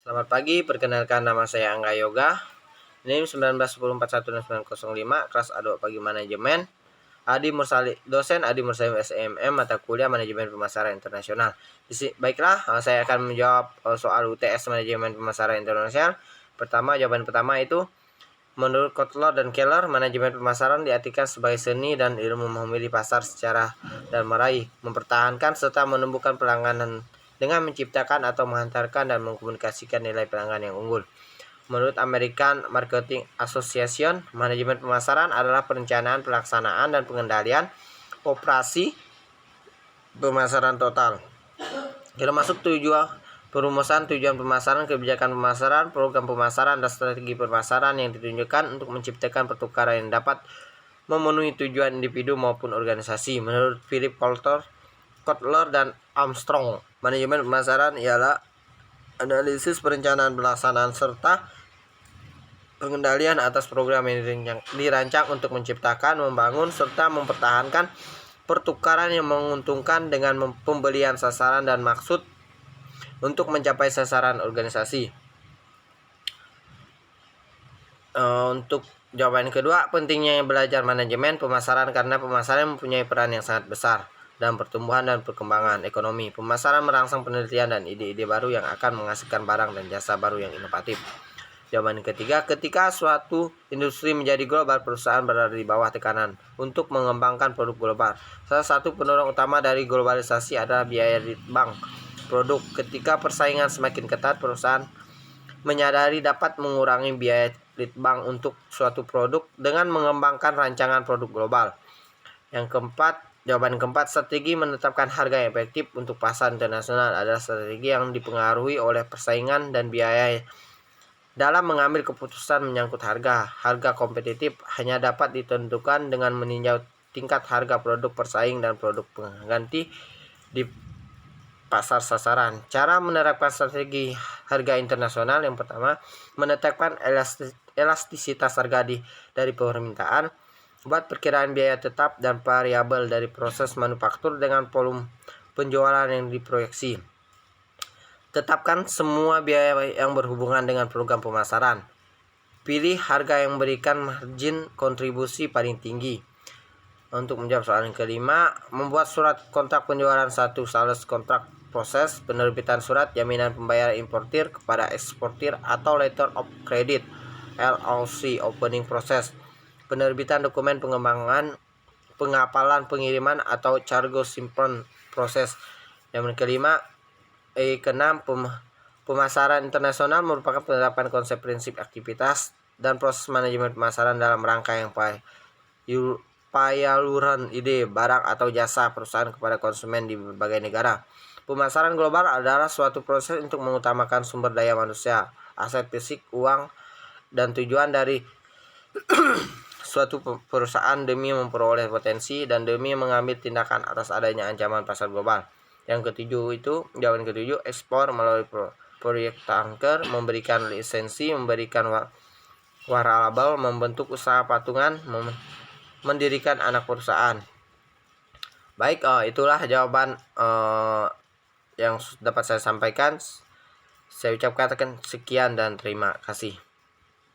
Selamat pagi, perkenalkan nama saya Angga Yoga. NIM 1910416905, kelas A2 pagi manajemen. Adi Mursali, dosen Adi Mursalim SMM, mata kuliah manajemen pemasaran internasional. Baiklah, saya akan menjawab soal UTS manajemen pemasaran internasional. Jawaban pertama itu, menurut Kotler dan Keller, manajemen pemasaran diartikan sebagai seni dan ilmu memilih pasar secara dan meraih, mempertahankan serta menumbuhkan pelanggan dengan menciptakan atau menghantarkan dan mengkomunikasikan nilai pelanggan yang unggul. Menurut American Marketing Association, manajemen pemasaran adalah perencanaan, pelaksanaan, dan pengendalian operasi pemasaran total, termasuk perumusan tujuan pemasaran, kebijakan pemasaran, program pemasaran, dan strategi pemasaran yang ditunjukkan untuk menciptakan pertukaran yang dapat memenuhi tujuan individu maupun organisasi. Menurut Philip Kotler dan Armstrong, manajemen pemasaran ialah analisis, perencanaan, pelaksanaan, serta pengendalian atas program yang dirancang untuk menciptakan, membangun, serta mempertahankan pertukaran yang menguntungkan dengan pembelian sasaran dan maksud untuk mencapai sasaran organisasi. Untuk jawaban kedua, pentingnya belajar manajemen pemasaran karena pemasaran mempunyai peran yang sangat besar dalam pertumbuhan dan perkembangan ekonomi. Pemasaran merangsang penelitian dan ide-ide baru yang akan menghasilkan barang dan jasa baru yang inovatif. Jawaban ketiga, ketika suatu industri menjadi global, perusahaan berada di bawah tekanan untuk mengembangkan produk global. Salah satu pendorong utama dari globalisasi adalah biaya lead bank produk. Ketika persaingan semakin ketat, perusahaan menyadari dapat mengurangi biaya lead bank untuk suatu produk dengan mengembangkan rancangan produk global. Jawaban keempat, strategi menetapkan harga yang efektif untuk pasar internasional adalah strategi yang dipengaruhi oleh persaingan dan biaya. Dalam mengambil keputusan menyangkut harga kompetitif hanya dapat ditentukan dengan meninjau tingkat harga produk persaing dan produk pengganti di pasar sasaran. Cara menerapkan strategi harga internasional: yang pertama, menetapkan elastisitas harga dari permintaan. Buat perkiraan biaya tetap dan variabel dari proses manufaktur dengan volume penjualan yang diproyeksi. Tetapkan semua biaya yang berhubungan dengan program pemasaran. Pilih harga yang memberikan margin kontribusi paling tinggi. Untuk menjawab soal yang kelima, membuat surat kontrak penjualan sales kontrak proses, penerbitan surat jaminan pembayaran importir kepada eksportir atau letter of credit LOC opening process, penerbitan dokumen pengembangan, pengapalan pengiriman atau cargo shipment proses. Yang kelima, keenam, pemasaran internasional merupakan penerapan konsep, prinsip, aktivitas, dan proses manajemen pemasaran dalam rangka yang penyaluran ide, barang, atau jasa perusahaan kepada konsumen di berbagai negara. Pemasaran global adalah suatu proses untuk mengutamakan sumber daya manusia, aset fisik, uang, dan tujuan dari suatu perusahaan demi memperoleh potensi dan demi mengambil tindakan atas adanya ancaman pasar global. Yang ketujuh itu, jawaban ketujuh, ekspor melalui proyek tanker, memberikan lisensi, memberikan waralabel, membentuk usaha patungan, mendirikan anak perusahaan. Baik, itulah jawaban yang dapat saya sampaikan. Saya ucapkan sekian dan terima kasih.